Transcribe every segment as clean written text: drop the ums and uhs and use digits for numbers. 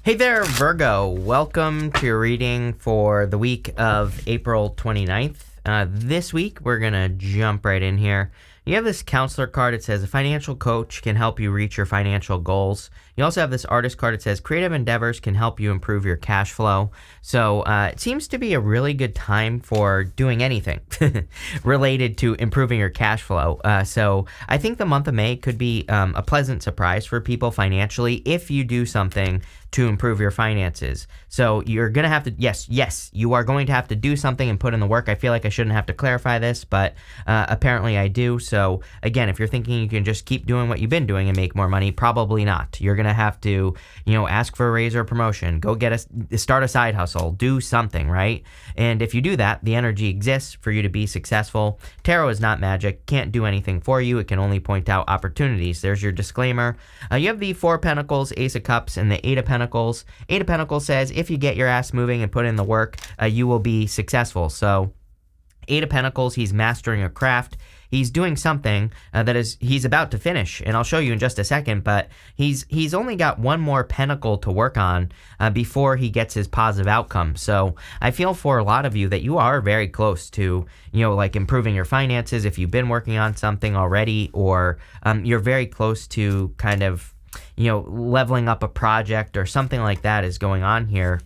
Hey there, Virgo. Welcome to your reading for the week of April 29th. This week, we're going to jump right in here. You have this counselor card. It says a financial coach can help you reach your financial goals. You also have this artist card. It says creative endeavors can help you improve your cash flow. So it seems to be a really good time for doing anything related to improving your cash flow. So I think the month of May could be a pleasant surprise for people financially if you do something to improve your finances. So you're going to have to, yes, you are going to have to do something and put in the work. I feel like I shouldn't have to clarify this, but apparently I do. So again, if you're thinking you can just keep doing what you've been doing and make more money, probably not. You're going to have to, ask for a raise or a promotion, go start a side hustle, do something, right? And if you do that, the energy exists for you to be successful. Tarot is not magic, can't do anything for you. It can only point out opportunities. There's your disclaimer. You have the Four of Pentacles, Ace of Cups, and the Eight of Pentacles. Eight of Pentacles says if you get your ass moving and put in the work, you will be successful. So Eight of Pentacles, he's mastering a craft. He's doing something he's about to finish, and I'll show you in just a second, but he's only got one more pentacle to work on before he gets his positive outcome. So I feel for a lot of you that you are very close to, improving your finances if you've been working on something already, or you're very close to kind of, leveling up a project or something like that is going on here.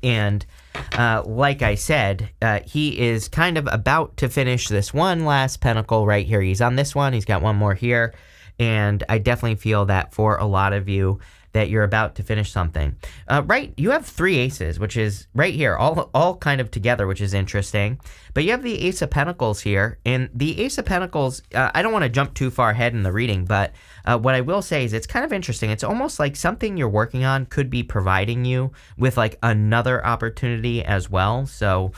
And like I said, he is kind of about to finish this one last pentacle right here. He's on this one. He's got one more here. And I definitely feel that for a lot of you that you're about to finish something. Right, you have three aces, which is right here, all kind of together, which is interesting. But you have the Ace of Pentacles here. And the Ace of Pentacles, I don't want to jump too far ahead in the reading, but what I will say is it's kind of interesting. It's almost like something you're working on could be providing you with like another opportunity as well. So,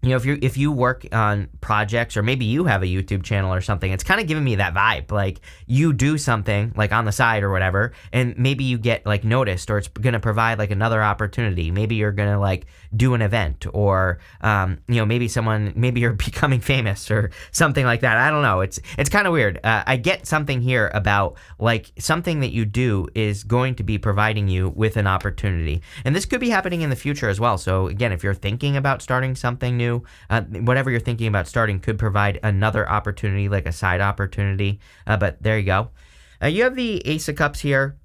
if you work on projects, or maybe you have a YouTube channel or something, it's kind of giving me that vibe. Like you do something like on the side or whatever, and maybe you get like noticed, or it's going to provide like another opportunity. Maybe you're going to like do an event, or maybe you're becoming famous or something like that. I don't know. It's kind of weird. I get something here about like something that you do is going to be providing you with an opportunity, and this could be happening in the future as well. So again, if you're thinking about starting something new, whatever you're thinking about starting could provide another opportunity, like a side opportunity. But there you go. You have the Ace of Cups here.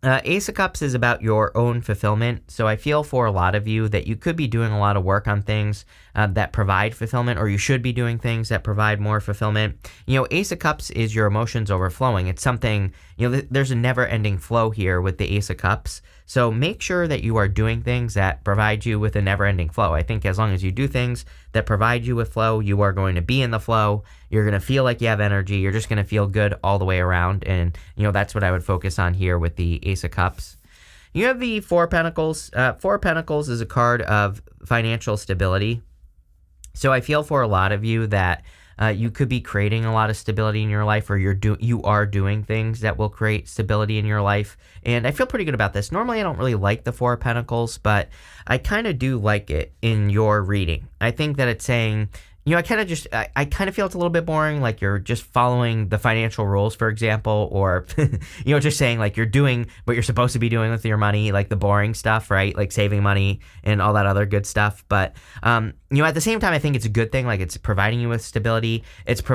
Ace of Cups is about your own fulfillment. So I feel for a lot of you that you could be doing a lot of work on things that provide fulfillment, or you should be doing things that provide more fulfillment. Ace of Cups is your emotions overflowing. It's something, there's a never-ending flow here with the Ace of Cups. So make sure that you are doing things that provide you with a never-ending flow. I think as long as you do things that provide you with flow, you are going to be in the flow. You're going to feel like you have energy. You're just going to feel good all the way around. And, that's what I would focus on here with the Ace of Cups. You have the Four of Pentacles. Four of Pentacles is a card of financial stability. So I feel for a lot of you that you could be creating a lot of stability in your life, or you are doing things that will create stability in your life. And I feel pretty good about this. Normally, I don't really like the Four of Pentacles, but I kind of do like it in your reading. I think that it's saying, I kind of feel it's a little bit boring, like you're just following the financial rules, for example, or, just saying like you're doing what you're supposed to be doing with your money, like the boring stuff, right? Like saving money and all that other good stuff. But, at the same time, I think it's a good thing. Like it's providing you with stability.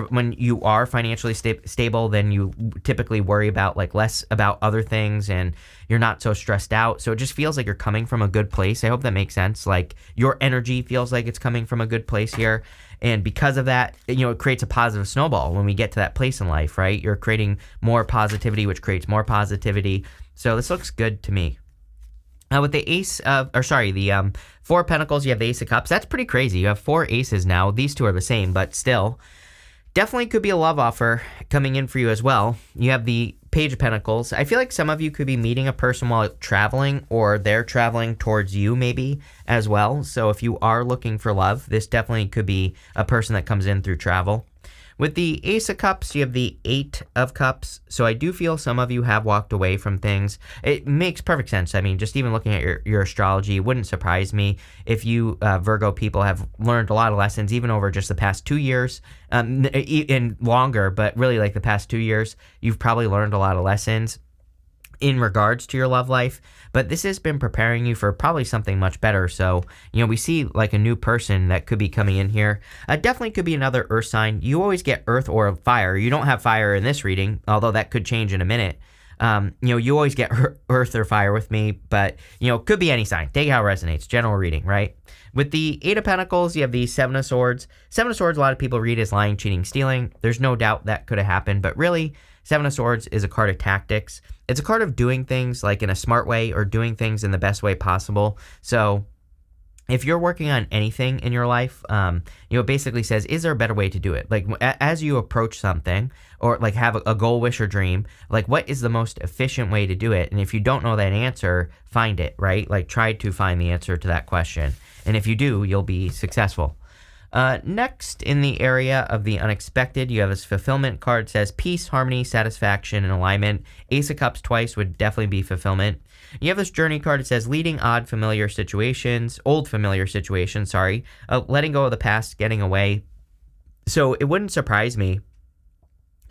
When you are financially stable, then you typically worry about like less about other things, and you're not so stressed out. So it just feels like you're coming from a good place. I hope that makes sense. Like your energy feels like it's coming from a good place here. And because of that, it creates a positive snowball when we get to that place in life, right? You're creating more positivity, which creates more positivity. So this looks good to me. With the Four of Pentacles, you have the Ace of Cups. That's pretty crazy. You have four aces now. These two are the same, but still. Definitely could be a love offer coming in for you as well. You have the Page of Pentacles. I feel like some of you could be meeting a person while traveling, or they're traveling towards you maybe as well. So if you are looking for love, this definitely could be a person that comes in through travel. With the Ace of Cups, you have the Eight of Cups. So I do feel some of you have walked away from things. It makes perfect sense. I mean, just even looking at your astrology, it wouldn't surprise me if you Virgo people have learned a lot of lessons, even over just the past 2 years, and longer, but really like the past 2 years, you've probably learned a lot of lessons. in regards to your love life, but this has been preparing you for probably something much better. So, we see like a new person that could be coming in here. Definitely could be another earth sign. You always get earth or fire. You don't have fire in this reading, although that could change in a minute. You always get earth or fire with me, but, could be any sign. Take how it resonates. General reading, right? With the Eight of Pentacles, you have the Seven of Swords. Seven of Swords, a lot of people read as lying, cheating, stealing. There's no doubt that could have happened, but really, Seven of Swords is a card of tactics. It's a card of doing things like in a smart way or doing things in the best way possible. So if you're working on anything in your life, it basically says, is there a better way to do it? Like as you approach something or like have a goal, wish, or dream, like what is the most efficient way to do it? And if you don't know that answer, find it, right? Like try to find the answer to that question. And if you do, you'll be successful. Next, in the area of the unexpected, you have this fulfillment card. It says peace, harmony, satisfaction, and alignment. Ace of Cups twice would definitely be fulfillment. You have this journey card. It says leading old familiar situations, letting go of the past, getting away. So it wouldn't surprise me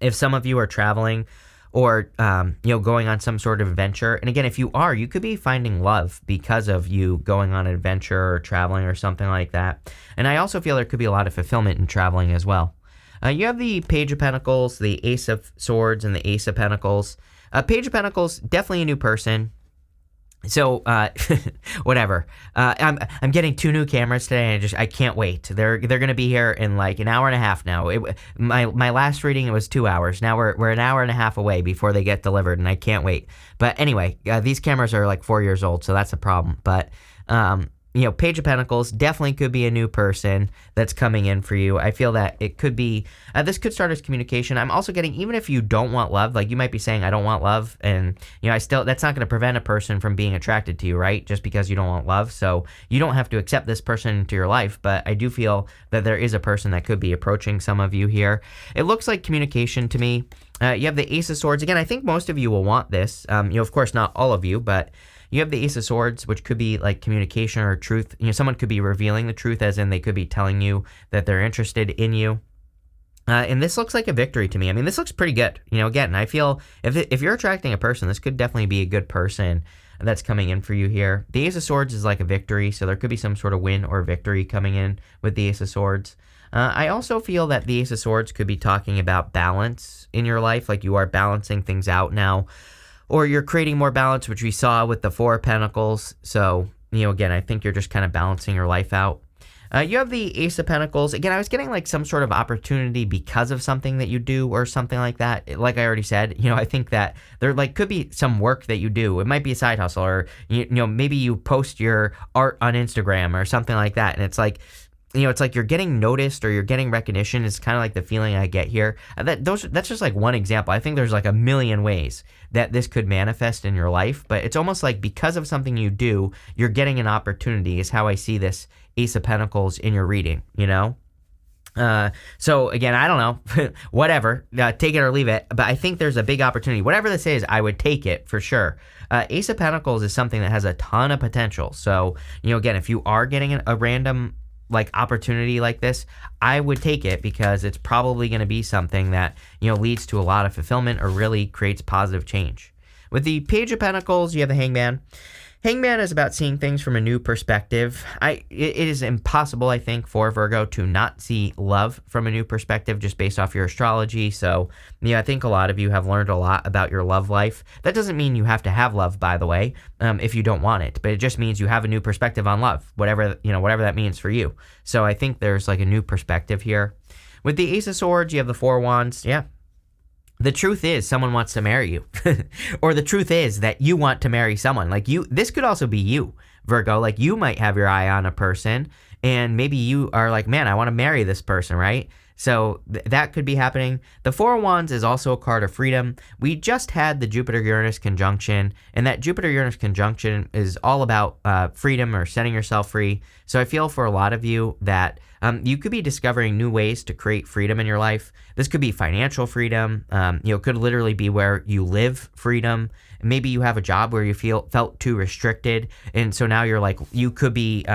if some of you are traveling or, going on some sort of adventure. And again, if you are, you could be finding love because of you going on an adventure or traveling or something like that. And I also feel there could be a lot of fulfillment in traveling as well. You have the Page of Pentacles, the Ace of Swords, and the Ace of Pentacles. Page of Pentacles, definitely a new person. So, whatever. I'm getting 2 new cameras today, and I can't wait. They're gonna be here in like an hour and a half now. My last reading, it was 2 hours. Now we're an hour and a half away before they get delivered, and I can't wait. But anyway, these cameras are like 4 years old, so that's a problem. But Page of Pentacles definitely could be a new person that's coming in for you. I feel that it could be, this could start as communication. I'm also getting, even if you don't want love, like you might be saying, I don't want love. And, that's not going to prevent a person from being attracted to you, right? Just because you don't want love. So you don't have to accept this person into your life. But I do feel that there is a person that could be approaching some of you here. It looks like communication to me. You have the Ace of Swords. Again, I think most of you will want this. Of course, not all of you, but you have the Ace of Swords, which could be like communication or truth. Someone could be revealing the truth, as in they could be telling you that they're interested in you. And this looks like a victory to me. I mean, this looks pretty good. Again, I feel if you're attracting a person, this could definitely be a good person that's coming in for you here. The Ace of Swords is like a victory, so there could be some sort of win or victory coming in with the Ace of Swords. I also feel that the Ace of Swords could be talking about balance in your life, like you are balancing things out now, or you're creating more balance, which we saw with the Four of Pentacles. So, again, I think you're just kind of balancing your life out. You have the Ace of Pentacles. Again, I was getting like some sort of opportunity because of something that you do or something like that. Like I already said, I think that there like could be some work that you do. It might be a side hustle, or, maybe you post your art on Instagram or something like that. And it's like, it's like you're getting noticed or you're getting recognition. It's kind of like the feeling I get here. That's just like one example. I think there's like a million ways that this could manifest in your life, but it's almost like because of something you do, you're getting an opportunity is how I see this Ace of Pentacles in your reading, So again, I don't know, whatever, take it or leave it, but I think there's a big opportunity. Whatever this is, I would take it for sure. Ace of Pentacles is something that has a ton of potential. So, again, if you are getting a random like opportunity like this, I would take it because it's probably going to be something that, leads to a lot of fulfillment or really creates positive change. With the Page of Pentacles, you have the Hangman. Hangman is about seeing things from a new perspective. It is impossible, I think, for Virgo to not see love from a new perspective just based off your astrology. So, I think a lot of you have learned a lot about your love life. That doesn't mean you have to have love, by the way, if you don't want it. But it just means you have a new perspective on love, whatever that means for you. So I think there's like a new perspective here. With the Ace of Swords, you have the Four of Wands. Yeah. The truth is someone wants to marry you. Or the truth is that you want to marry someone. Like this could also be you, Virgo. Like you might have your eye on a person and maybe you are like, man, I want to marry this person, right? So that could be happening. The Four of Wands is also a card of freedom. We just had the Jupiter-Uranus conjunction, and that Jupiter-Uranus conjunction is all about freedom or setting yourself free. So I feel for a lot of you that you could be discovering new ways to create freedom in your life. This could be financial freedom. It could literally be where you live freedom. Maybe you have a job where you felt too restricted, and so now you're like, you could be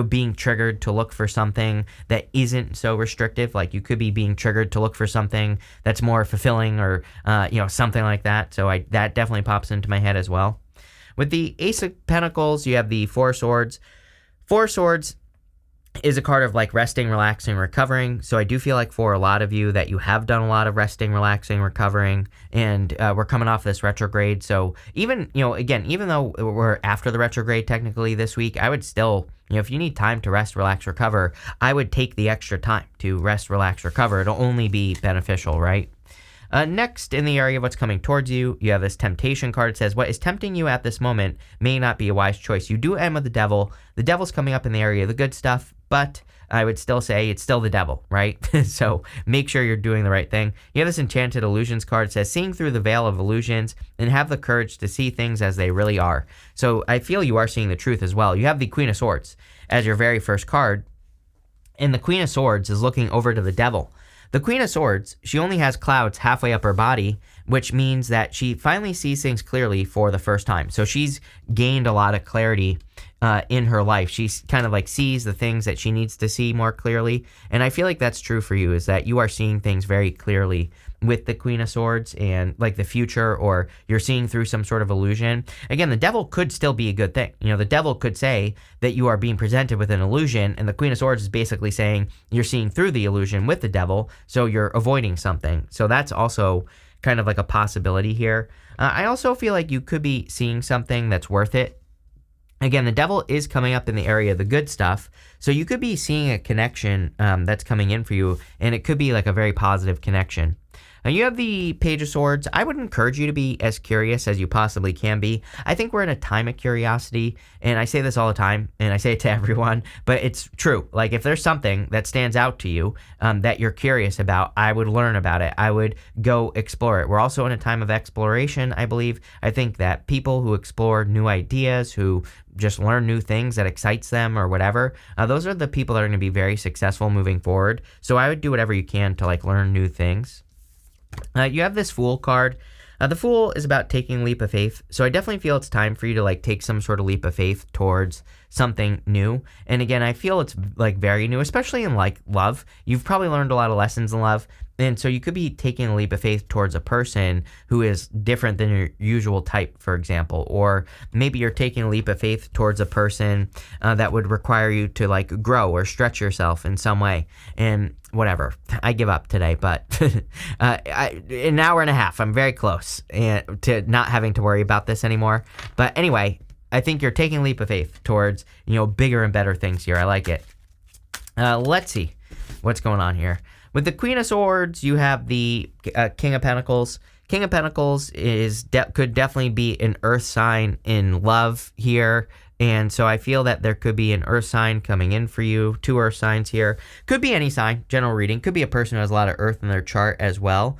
being triggered to look for something that isn't so restrictive. Like Like you could be being triggered to look for something that's more fulfilling or, something like that. So that definitely pops into my head as well. With the Ace of Pentacles, you have the Four Swords. Four Swords is a card of like resting, relaxing, recovering. So I do feel like for a lot of you that you have done a lot of resting, relaxing, recovering, and we're coming off this retrograde. So even, again, even though we're after the retrograde technically this week, I would still, if you need time to rest, relax, recover, I would take the extra time to rest, relax, recover. It'll only be beneficial, right? Next, in the area of what's coming towards you, you have this temptation card. It says, what is tempting you at this moment may not be a wise choice. You do end with the devil. The devil's coming up in the area of the good stuff, but I would still say it's still the devil, right? So make sure you're doing the right thing. You have this enchanted illusions card. It says, seeing through the veil of illusions and have the courage to see things as they really are. So I feel you are seeing the truth as well. You have the Queen of Swords as your very first card, and the Queen of Swords is looking over to the devil. The Queen of Swords, she only has clouds halfway up her body, which means that she finally sees things clearly for the first time. So she's gained a lot of clarity in her life. She's kind of like sees the things that she needs to see more clearly. And I feel like that's true for you, is that you are seeing things very clearly with the Queen of Swords and like the future, or you're seeing through some sort of illusion. Again, the devil could still be a good thing. The devil could say that you are being presented with an illusion, and the Queen of Swords is basically saying you're seeing through the illusion with the devil, so you're avoiding something. So that's also kind of like a possibility here. I also feel like you could be seeing something that's worth it. Again, the devil is coming up in the area of the good stuff, so you could be seeing a connection that's coming in for you, and it could be like a very positive connection. Now you have the Page of Swords. I would encourage you to be as curious as you possibly can be. I think we're in a time of curiosity, and I say this all the time, and I say it to everyone, but it's true. Like if there's something that stands out to you that you're curious about, I would learn about it. I would go explore it. We're also in a time of exploration, I believe. I think that people who explore new ideas, who just learn new things that excites them or whatever, those are the people that are going to be very successful moving forward. So I would do whatever you can to like learn new things. You have this Fool card. The Fool is about taking a leap of faith. So I definitely feel it's time for you to like take some sort of leap of faith towards something new. And again, I feel it's like very new, especially in like love. You've probably learned a lot of lessons in love. And so you could be taking a leap of faith towards a person who is different than your usual type, for example. Or maybe you're taking a leap of faith towards a person that would require you to like grow or stretch yourself in some way. And whatever, I give up today, but an hour and a half, I'm very close to not having to worry about this anymore. But anyway, I think you're taking a leap of faith towards, bigger and better things here. I like it. Let's see what's going on here. With the Queen of Swords, you have the King of Pentacles. King of Pentacles could definitely be an earth sign in love here. And so I feel that there could be an earth sign coming in for you. 2 earth signs here. Could be any sign, general reading. Could be a person who has a lot of earth in their chart as well.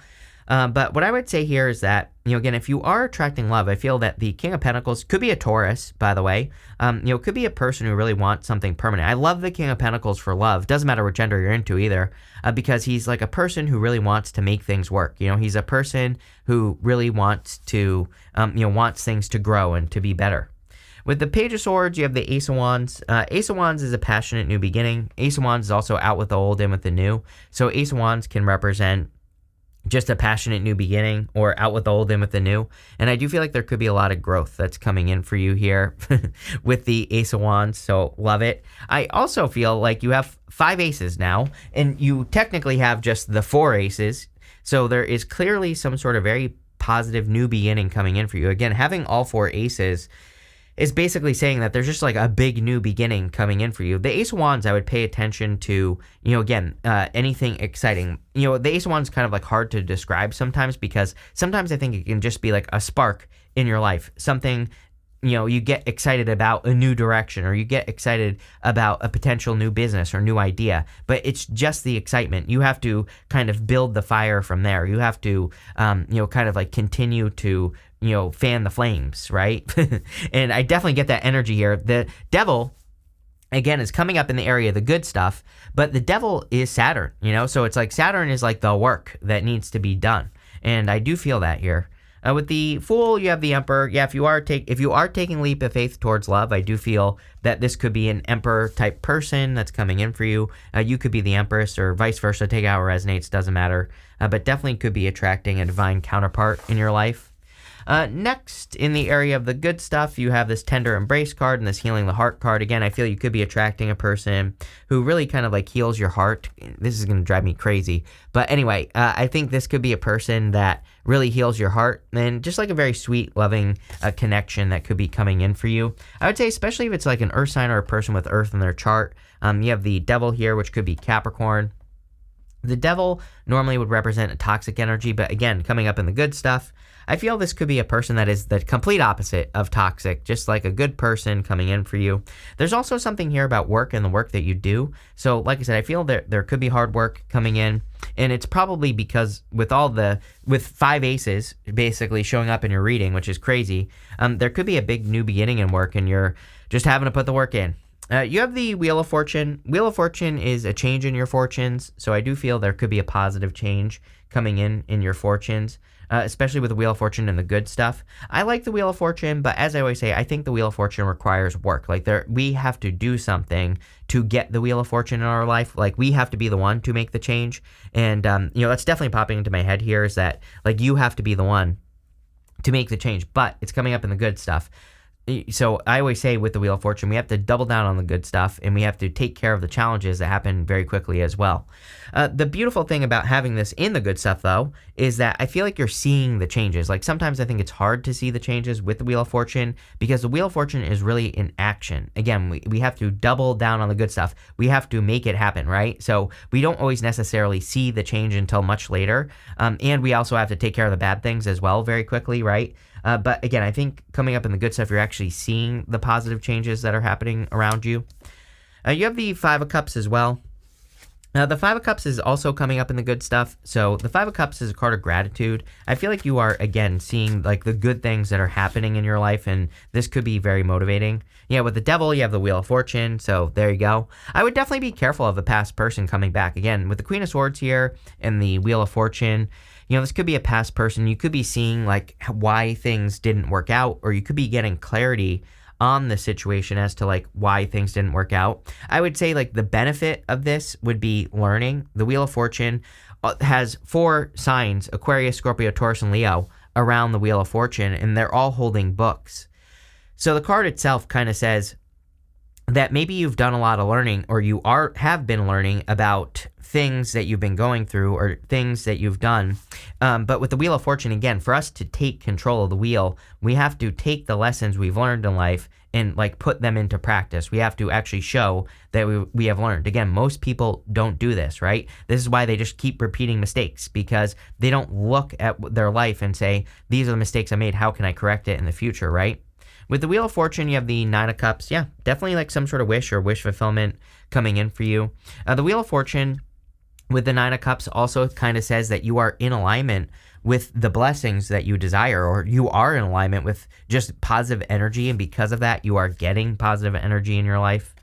But what I would say here is that, again, if you are attracting love, I feel that the King of Pentacles could be a Taurus, by the way. Could be a person who really wants something permanent. I love the King of Pentacles for love. Doesn't matter what gender you're into either, because he's like a person who really wants to make things work. He's a person who really wants to, wants things to grow and to be better. With the Page of Swords, you have the Ace of Wands. Ace of Wands is a passionate new beginning. Ace of Wands is also out with the old, in with the new. So Ace of Wands can represent just a passionate new beginning, or out with the old, in with the new. And I do feel like there could be a lot of growth that's coming in for you here with the Ace of Wands, so love it. I also feel like you have 5 aces now, and you technically have just the 4 aces. So there is clearly some sort of very positive new beginning coming in for you. Again, having all 4 aces is basically saying that there's just like a big new beginning coming in for you. The Ace of Wands, I would pay attention to, anything exciting. The Ace of Wands is kind of like hard to describe sometimes, because sometimes I think it can just be like a spark in your life. Something, you get excited about a new direction, or you get excited about a potential new business or new idea, but it's just the excitement. You have to kind of build the fire from there. You have to, kind of like continue to, fan the flames, right? And I definitely get that energy here. The devil, again, is coming up in the area of the good stuff, but the devil is Saturn, so it's like Saturn is like the work that needs to be done. And I do feel that here. With the Fool, you have the Emperor. Yeah, if you are taking leap of faith towards love, I do feel that this could be an Emperor type person that's coming in for you. You could be the Empress or vice versa. Take it how it resonates, doesn't matter. But definitely could be attracting a divine counterpart in your life. Next, in the area of the good stuff, you have this Tender Embrace card and this Healing the Heart card. Again, I feel you could be attracting a person who really kind of like heals your heart. This is going to drive me crazy. But anyway, I think this could be a person that really heals your heart and just like a very sweet, loving connection that could be coming in for you. I would say especially if it's like an earth sign or a person with earth in their chart. You have the Devil here, which could be Capricorn. The Devil normally would represent a toxic energy, but again, coming up in the good stuff, I feel this could be a person that is the complete opposite of toxic, just like a good person coming in for you. There's also something here about work and the work that you do. So like I said, I feel there could be hard work coming in, and it's probably because with 5 aces basically showing up in your reading, which is crazy, there could be a big new beginning in work and you're just having to put the work in. You have the Wheel of Fortune. Wheel of Fortune is a change in your fortunes, so I do feel there could be a positive change coming in your fortunes, especially with the Wheel of Fortune and the good stuff. I like the Wheel of Fortune, but as I always say, I think the Wheel of Fortune requires work. Like we have to do something to get the Wheel of Fortune in our life. Like we have to be the one to make the change, and that's definitely popping into my head here is that like you have to be the one to make the change, but it's coming up in the good stuff. So I always say with the Wheel of Fortune, we have to double down on the good stuff, and we have to take care of the challenges that happen very quickly as well. The beautiful thing about having this in the good stuff, though, is that I feel like you're seeing the changes. Like sometimes I think it's hard to see the changes with the Wheel of Fortune because the Wheel of Fortune is really in action. Again, we have to double down on the good stuff. We have to make it happen, right? So we don't always necessarily see the change until much later. And we also have to take care of the bad things as well very quickly, right? But again, I think coming up in the good stuff, you're actually seeing the positive changes that are happening around you. You have the Five of Cups as well. The Five of Cups is also coming up in the good stuff. So the Five of Cups is a card of gratitude. I feel like you are, again, seeing like the good things that are happening in your life, and this could be very motivating. Yeah, with the Devil, you have the Wheel of Fortune, so there you go. I would definitely be careful of a past person coming back. Again, with the Queen of Swords here and the Wheel of Fortune, this could be a past person. You could be seeing like why things didn't work out, or you could be getting clarity on the situation as to like why things didn't work out. I would say like the benefit of this would be learning. The Wheel of Fortune has 4 signs, Aquarius, Scorpio, Taurus, and Leo, around the Wheel of Fortune, and they're all holding books. So the card itself kind of says that maybe you've done a lot of learning, or you have been learning about things that you've been going through or things that you've done. But with the Wheel of Fortune, again, for us to take control of the wheel, we have to take the lessons we've learned in life and like put them into practice. We have to actually show that we have learned. Again, most people don't do this, right? This is why they just keep repeating mistakes, because they don't look at their life and say, these are the mistakes I made. How can I correct it in the future, right? With the Wheel of Fortune, you have the Nine of Cups. Yeah, definitely like some sort of wish or wish fulfillment coming in for you. The Wheel of Fortune with the Nine of Cups also kind of says that you are in alignment with the blessings that you desire, or you are in alignment with just positive energy, and because of that, you are getting positive energy in your life.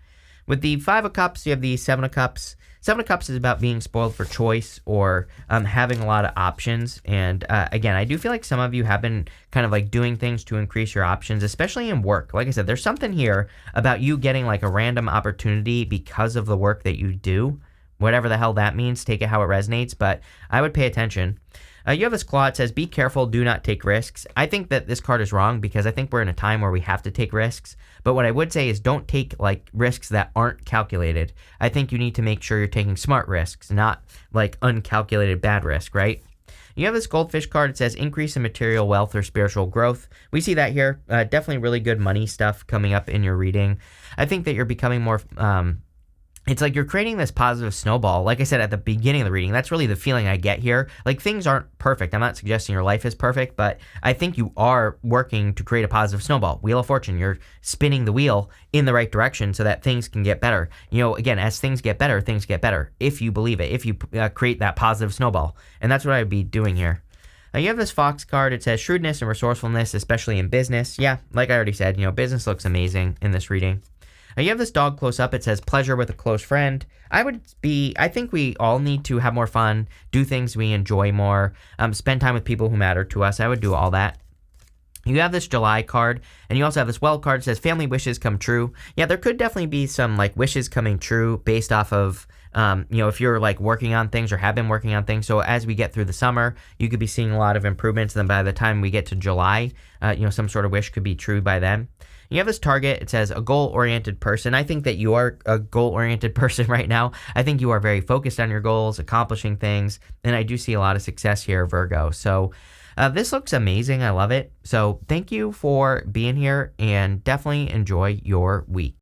With the Five of Cups, you have the Seven of Cups. Seven of Cups is about being spoiled for choice, or having a lot of options. And again, I do feel like some of you have been kind of like doing things to increase your options, especially in work. Like I said, there's something here about you getting like a random opportunity because of the work that you do. Whatever the hell that means, take it how it resonates, but I would pay attention. You have this claw, it says, be careful, do not take risks. I think that this card is wrong because I think we're in a time where we have to take risks. But what I would say is don't take like risks that aren't calculated. I think you need to make sure you're taking smart risks, not like uncalculated bad risk, right? You have this Goldfish card. It says increase in material wealth or spiritual growth. We see that here. Definitely really good money stuff coming up in your reading. I think that you're becoming more... it's like you're creating this positive snowball. Like I said at the beginning of the reading, that's really the feeling I get here. Like things aren't perfect. I'm not suggesting your life is perfect, but I think you are working to create a positive snowball. Wheel of Fortune, you're spinning the wheel in the right direction so that things can get better. Again, as things get better if you believe it, if you create that positive snowball. And that's what I would be doing here. You have this Fox card. It says shrewdness and resourcefulness, especially in business. Yeah, like I already said, business looks amazing in this reading. You have this dog close up. It says pleasure with a close friend. I think we all need to have more fun, do things we enjoy more, spend time with people who matter to us. I would do all that. You have this July card, and you also have this well card. It says family wishes come true. Yeah, there could definitely be some like wishes coming true based off of, if you're like working on things or have been working on things. So as we get through the summer, you could be seeing a lot of improvements. And then by the time we get to July, some sort of wish could be true by then. You have this target. It says a goal-oriented person. I think that you are a goal-oriented person right now. I think you are very focused on your goals, accomplishing things, and I do see a lot of success here, Virgo. So this looks amazing. I love it. So thank you for being here, and definitely enjoy your week.